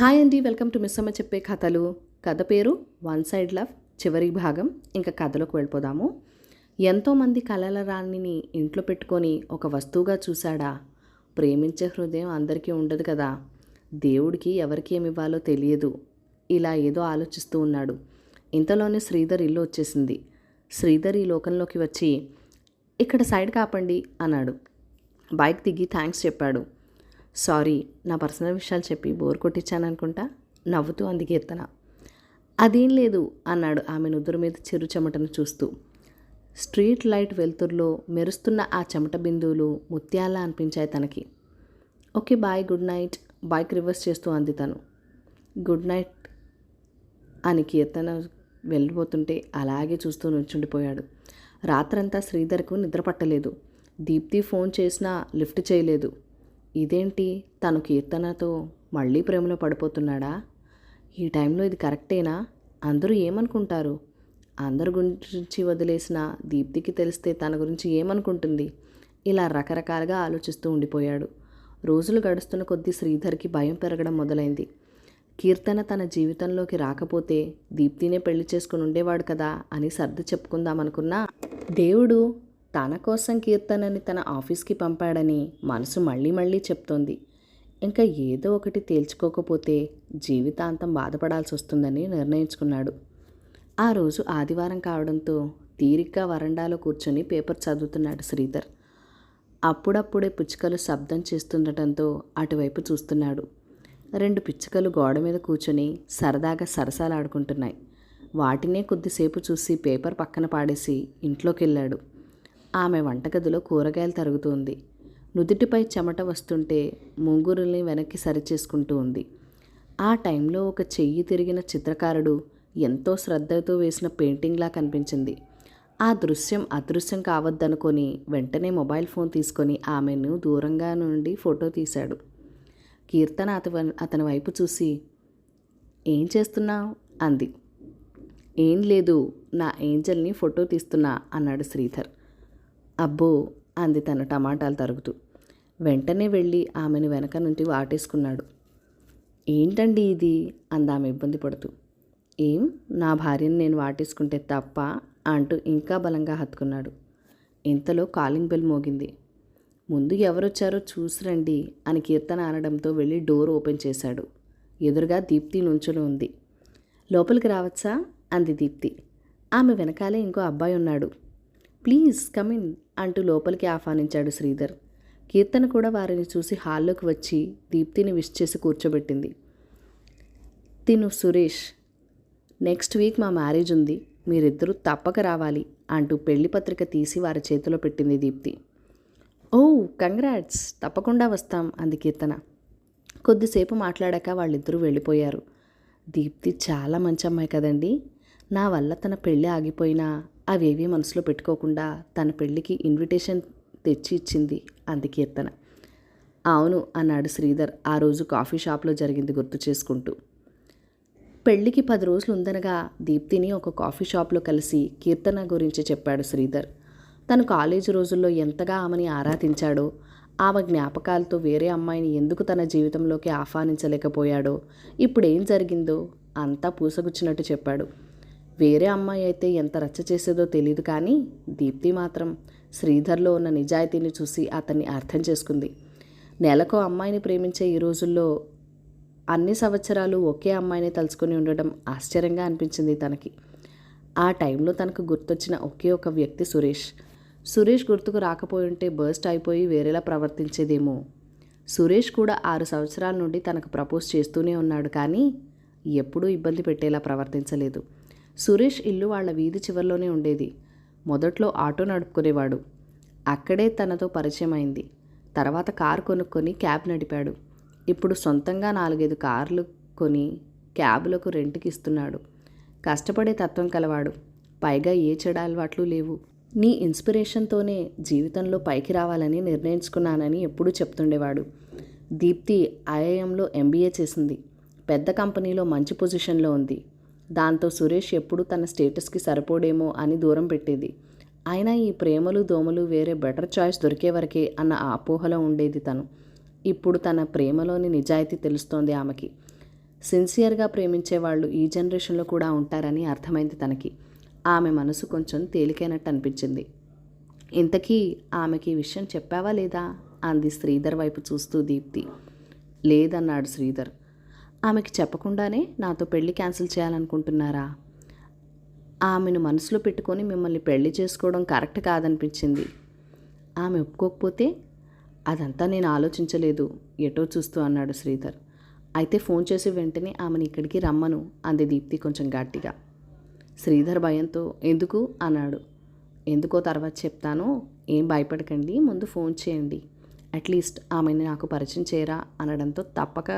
Hi అండి, welcome to miss అమ్మ చెప్పే కథలు. కథ పేరు వన్ సైడ్ లవ్, చివరి భాగం. ఇంకా కథలోకి వెళ్ళిపోదాము. ఎంతోమంది కలల రాణిని ఇంట్లో పెట్టుకొని ఒక వస్తువుగా చూశాడా? ప్రేమించే హృదయం అందరికీ ఉండదు కదా. దేవుడికి ఎవరికి ఏమి ఇవ్వాలో తెలియదు. ఇలా ఏదో ఆలోచిస్తూ ఉన్నాడు. ఇంతలోనే శ్రీధర్ ఇల్లు వచ్చేసింది. శ్రీధర్ ఈ లోకంలోకి వచ్చి, ఇక్కడ సైడ్ కాపండి అన్నాడు. బైక్ దిగి థ్యాంక్స్ చెప్పాడు. సారీ, నా పర్సనల్ విషయాలు చెప్పి బోర్ కొట్టించాను అనుకుంటా, నవ్వుతూ అంది కీర్తన. అదేం లేదు అన్నాడు ఆమె నుదురు మీద చిరు చెమటను చూస్తూ. స్ట్రీట్ లైట్ వెలుతురులో మెరుస్తున్న ఆ చెమట బిందువులు ముత్యాలా అనిపించాయి తనకి. Okay bye, good night. Bike reverse చేస్తూ అంది తను. గుడ్ నైట్ అని కీర్తన వెళ్ళిపోతుంటే అలాగే చూస్తూ నుంచుండిపోయాడు. రాత్రంతా శ్రీధర్కు నిద్ర పట్టలేదు. దీప్తి ఫోన్ చేసినా లిఫ్ట్ చేయలేదు. ఇదేంటి, తను కీర్తనతో మళ్ళీ ప్రేమలో పడిపోతున్నాడా? ఈ టైంలో ఇది కరెక్టేనా? అందరూ ఏమనుకుంటారు? అందరి గురించి వదిలేసిన దీప్తికి తెలిస్తే తన గురించి ఏమనుకుంటుంది? ఇలా రకరకాలుగా ఆలోచిస్తూ ఉండిపోయాడు. రోజులు గడుస్తున్న కొద్దీ శ్రీధర్కి భయం పెరగడం మొదలైంది. కీర్తన తన జీవితంలోకి రాకపోతే దీప్తినే పెళ్లి చేసుకుని ఉండేవాడు కదా అని సర్ది చెప్పుకుందామనుకున్నా, దేవుడు తన కోసం కీర్తనని తన ఆఫీస్కి పంపాడని మనసు మళ్ళీ మళ్ళీ చెప్తోంది. ఇంకా ఏదో ఒకటి తేల్చుకోకపోతే జీవితాంతం బాధపడాల్సి వస్తుందని నిర్ణయించుకున్నాడు. ఆ రోజు ఆదివారం కావడంతో తీరిగ్గా వరండాలో కూర్చొని పేపర్ చదువుతున్నాడు శ్రీధర్. అప్పుడప్పుడే పిచ్చుకలు శబ్దం చేస్తుండటంతో అటువైపు చూస్తున్నాడు. 2 పిచ్చుకలు గోడ మీద కూర్చొని సరదాగా సరసాలాడుకుంటున్నాయి. వాటినే కొద్దిసేపు చూసి పేపర్ పక్కన పాడేసి ఇంట్లోకి వెళ్ళాడు. ఆమె వంటగదిలో కూరగాయలు తరుగుతుంది. నుదుటిపై చెమట వస్తుంటే ముంగురుల్ని వెనక్కి సరిచేసుకుంటూ ఉంది. ఆ టైంలో ఒక చెయ్యి తిరిగిన చిత్రకారుడు ఎంతో శ్రద్ధతో వేసిన పెయింటింగ్లా కనిపించింది. ఆ దృశ్యం అదృశ్యం కావద్దనుకొని వెంటనే మొబైల్ ఫోన్ తీసుకొని ఆమెను దూరంగా నుండి ఫోటో తీశాడు. కీర్తన అతని వైపు చూసి, ఏం చేస్తున్నావు అంది. ఏం లేదు, నా ఏంజల్ని ఫోటో తీస్తున్నా అన్నాడు శ్రీధర్. అబ్బో అంది తను టమాటాలు తరుగుతూ. వెంటనే వెళ్ళి ఆమెను వెనక నుండి వాటేసుకున్నాడు. ఏంటండి ఇది అందామె ఇబ్బంది పడుతూ. ఏం, నా భార్యను నేను వాటేసుకుంటే తప్ప అంటూ ఇంకా బలంగా హత్తుకున్నాడు. ఇంతలో కాలింగ్ బెల్ మోగింది. ముందు ఎవరొచ్చారో చూసిరండి అని కీర్తన అనడంతో వెళ్ళి డోర్ ఓపెన్ చేశాడు. ఎదురుగా దీప్తి నుంచుని ఉంది. లోపలికి రావచ్చా అంది దీప్తి. ఆమె వెనకాలే ఇంకో అబ్బాయి ఉన్నాడు. ప్లీజ్ కమిన్ అంటూ లోపలికి ఆహ్వానించాడు శ్రీధర్. కీర్తన కూడా వారిని చూసి హాల్లోకి వచ్చి దీప్తిని విష్ చేసి కూర్చోబెట్టింది. తిను సురేష్, నెక్స్ట్ వీక్ మా మ్యారేజ్ ఉంది, మీరిద్దరూ తప్పక రావాలి అంటూ పెళ్లి పత్రిక తీసి వారి చేతిలో పెట్టింది దీప్తి. ఓ కంగ్రాట్స్, తప్పకుండా వస్తాం అంది కీర్తన. కొద్దిసేపు మాట్లాడాక వాళ్ళిద్దరూ వెళ్ళిపోయారు. దీప్తి చాలా మంచి అమ్మాయి కదండి. నా వల్ల తన పెళ్ళి ఆగిపోయినా అవేవీ మనసులో పెట్టుకోకుండా తన పెళ్ళికి ఇన్విటేషన్ తెచ్చి ఇచ్చింది అంది కీర్తన. అవును అన్నాడు శ్రీధర్ ఆ రోజు కాఫీ షాప్లో జరిగింది గుర్తు చేసుకుంటూ. పెళ్ళికి 10 రోజులు ఉందనగా దీప్తిని ఒక కాఫీ షాప్లో కలిసి కీర్తన గురించి చెప్పాడు శ్రీధర్. తను కాలేజీ రోజుల్లో ఎంతగా ఆమెని ఆరాధించాడో, ఆమె జ్ఞాపకాలతో వేరే అమ్మాయిని ఎందుకు తన జీవితంలోకి ఆహ్వానించలేకపోయాడో, ఇప్పుడేం జరిగిందో అంతా పూసగుచ్చినట్టు చెప్పాడు. వేరే అమ్మాయి అయితే ఎంత రచ్చ చేసేదో తెలియదు, కానీ దీప్తి మాత్రం శ్రీధర్లో ఉన్న నిజాయితీని చూసి అతన్ని అర్థం చేసుకుంది. నెలకో అమ్మాయిని ప్రేమించే ఈ రోజుల్లో అన్ని సంవత్సరాలు ఒకే అమ్మాయిని తలుచుకొని ఉండడం ఆశ్చర్యంగా అనిపించింది తనకి. ఆ టైంలో తనకు గుర్తొచ్చిన ఒకే ఒక వ్యక్తి సురేష్. సురేష్ గుర్తుకు రాకపోయి ఉంటే బర్స్ట్ అయిపోయి వేరేలా ప్రవర్తించేదేమో. సురేష్ కూడా 6 సంవత్సరాల నుండి తనకు ప్రపోజ్ చేస్తూనే ఉన్నాడు, కానీ ఎప్పుడూ ఇబ్బంది పెట్టేలా ప్రవర్తించలేదు. సురేష్ ఇల్లు వాళ్ళ వీధి చివరిలోనే ఉండేది. మొదట్లో ఆటో నడుపుకునేవాడు. అక్కడే తనతో పరిచయం అయింది. తర్వాత కారు కొనుక్కొని క్యాబ్ నడిపాడు. ఇప్పుడు సొంతంగా 4-5 కార్లు కొని క్యాబులకు రెంట్కి ఇస్తున్నాడు. కష్టపడే తత్వం కలవాడు. పైగా ఏ చెడ అలవాట్లు లేవు. నీ ఇన్స్పిరేషన్తోనే జీవితంలో పైకి రావాలని నిర్ణయించుకున్నానని ఎప్పుడూ చెప్తుండేవాడు. దీప్తి ఐఐఎంలో ఎంబీఏ చేసింది. పెద్ద కంపెనీలో మంచి పొజిషన్లో ఉంది. దాంతో సురేష్ ఎప్పుడూ తన స్టేటస్కి సరిపోడేమో అని దూరం పెట్టేది. అయినా ఈ ప్రేమలు దోమలు వేరే బెటర్ చాయిస్ దొరికే వరకే అన్న అపోహలో ఉండేది తను. ఇప్పుడు తన ప్రేమలోని నిజాయితీ తెలుస్తోంది ఆమెకి. సిన్సియర్గా ప్రేమించే వాళ్ళు ఈ జనరేషన్లో కూడా ఉంటారని అర్థమైంది తనకి. ఆమె మనసు కొంచెం తేలికైనట్టు అనిపించింది. ఇంతకీ ఆమెకి ఈ విషయం చెప్పావా లేదా అంది శ్రీధర్ వైపు చూస్తూ దీప్తి. లేదన్నాడు శ్రీధర్. ఆమెకి చెప్పకుండానే నాతో పెళ్లి క్యాన్సిల్ చేయాలనుకుంటున్నారా? ఆమెను మనసులో పెట్టుకొని మిమ్మల్ని పెళ్లి చేసుకోవడం కరెక్ట్ కాదనిపించింది. ఆమె ఒప్పుకోకపోతే? అదంతా నేను ఆలోచించలేదు ఎటో చూస్తూ అన్నాడు శ్రీధర్. అయితే ఫోన్ చేసి వెంటనే ఆమెను ఇక్కడికి రమ్మను అంది దీప్తి కొంచెం గట్టిగా. శ్రీధర్ భయంతో ఎందుకు అన్నాడు. ఎందుకో తర్వాత చెప్తాను, ఏం భయపడకండి, ముందు ఫోన్ చేయండి, అట్లీస్ట్ ఆమెని నాకు పరిచయం చేయరా అనడంతో తప్పక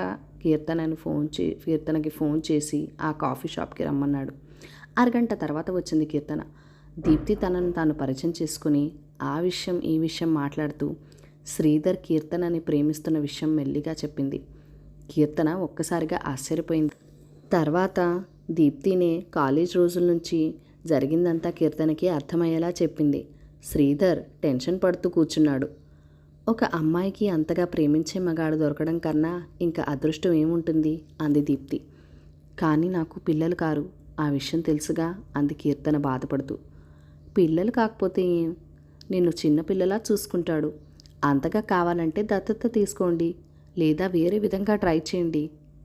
కీర్తనకి ఫోన్ చేసి ఆ కాఫీ షాప్కి రమ్మన్నాడు. అరగంట తర్వాత వచ్చింది కీర్తన. దీప్తి తనను తాను పరిచయం చేసుకుని ఆ విషయం ఈ విషయం మాట్లాడుతూ శ్రీధర్ కీర్తనని ప్రేమిస్తున్న విషయం మెల్లిగా చెప్పింది. కీర్తన ఒక్కసారిగా ఆశ్చర్యపోయింది. తర్వాత దీప్తినే కాలేజ్ రోజుల నుంచి జరిగిందంతా కీర్తనకి అర్థమయ్యేలా చెప్పింది. శ్రీధర్ టెన్షన్ పడుతూ కూర్చున్నాడు. ఒక అమ్మాయికి అంతగా ప్రేమించే మగాడు దొరకడం కన్నా ఇంకా అదృష్టం ఏముంటుంది అంది దీప్తి. కానీ నాకు పిల్లలు కారు, ఆ విషయం తెలుసుగా అంది కీర్తన బాధపడుతూ. పిల్లలు కాకపోతే ఏం, నిన్ను చిన్నపిల్లలా చూసుకుంటాడు. అంతగా కావాలంటే దత్తత తీసుకోండి, లేదా వేరే విధంగా ట్రై చేయండి,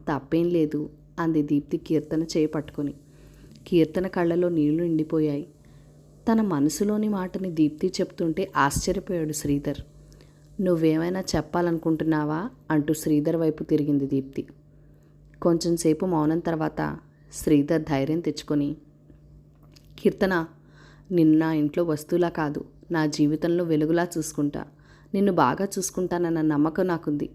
తప్పేం లేదు అంది దీప్తి కీర్తన చేయి పట్టుకొని. కీర్తన కళ్ళలో నీళ్లు నిండిపోయాయి. తన మనసులోని మాటని దీప్తి చెప్తుంటే ఆశ్చర్యపోయాడు శ్రీధర్. నువ్వేమైనా చెప్పాలనుకుంటున్నావా అంటూ శ్రీధర్ వైపు తిరిగింది దీప్తి. కొంచెంసేపు మౌనం తర్వాత శ్రీధర్ ధైర్యం తెచ్చుకొని, కీర్తన, నిన్న ఇంట్లో వస్తువులా కాదు, నా జీవితంలో వెలుగులా చూసుకుంటా, నిన్ను బాగా చూసుకుంటానన్న నమ్మకం నాకుంది.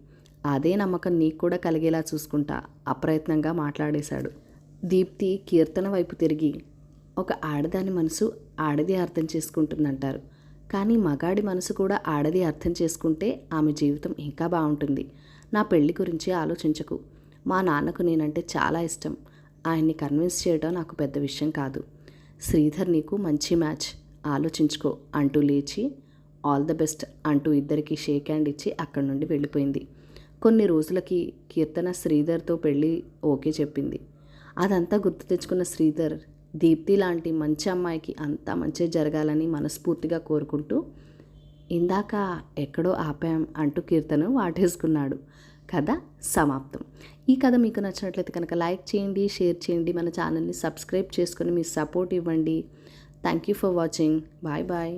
అదే నమ్మకం నీకు కూడా కలిగేలా చూసుకుంటా అప్రయత్నంగా మాట్లాడేశాడు. దీప్తి కీర్తన వైపు తిరిగి, ఒక ఆడదాని మనసు ఆడది అర్థం చేసుకుంటుందంటారు, కానీ మగాడి మనసు కూడా ఆడది అర్థం చేసుకుంటే ఆమె జీవితం ఇంకా బాగుంటుంది. నా పెళ్లి గురించి ఆలోచించకు. మా నాన్నకు నేనంటే చాలా ఇష్టం. ఆయన్ని కన్విన్స్ చేయడం నాకు పెద్ద విషయం కాదు. శ్రీధర్ నీకు మంచి మ్యాచ్, ఆలోచించుకో అంటూ లేచి ఆల్ ద బెస్ట్ అంటూ ఇద్దరికి షేక్ హ్యాండ్ ఇచ్చి అక్కడి నుండి వెళ్ళిపోయింది. కొన్ని రోజులకి కీర్తన శ్రీధర్తో పెళ్ళి ఓకే చెప్పింది. అదంతా గుర్తు తెచ్చుకున్న శ్రీధర్ దీప్తి లాంటి మంచి అమ్మాయికి అంతా మంచి జరగాలని మనస్ఫూర్తిగా కోరుకుంటూ, ఇందాక ఎక్కడో ఆపాం అంటూ కీర్తను వాటేసుకున్నాడు. కథ సమాప్తం. ఈ కథ మీకు నచ్చినట్లయితే కనుక లైక్ చేయండి, షేర్ చేయండి, మన ఛానల్ని సబ్స్క్రైబ్ చేసుకొని మీ సపోర్ట్ ఇవ్వండి. Thank you for watching. Bye bye.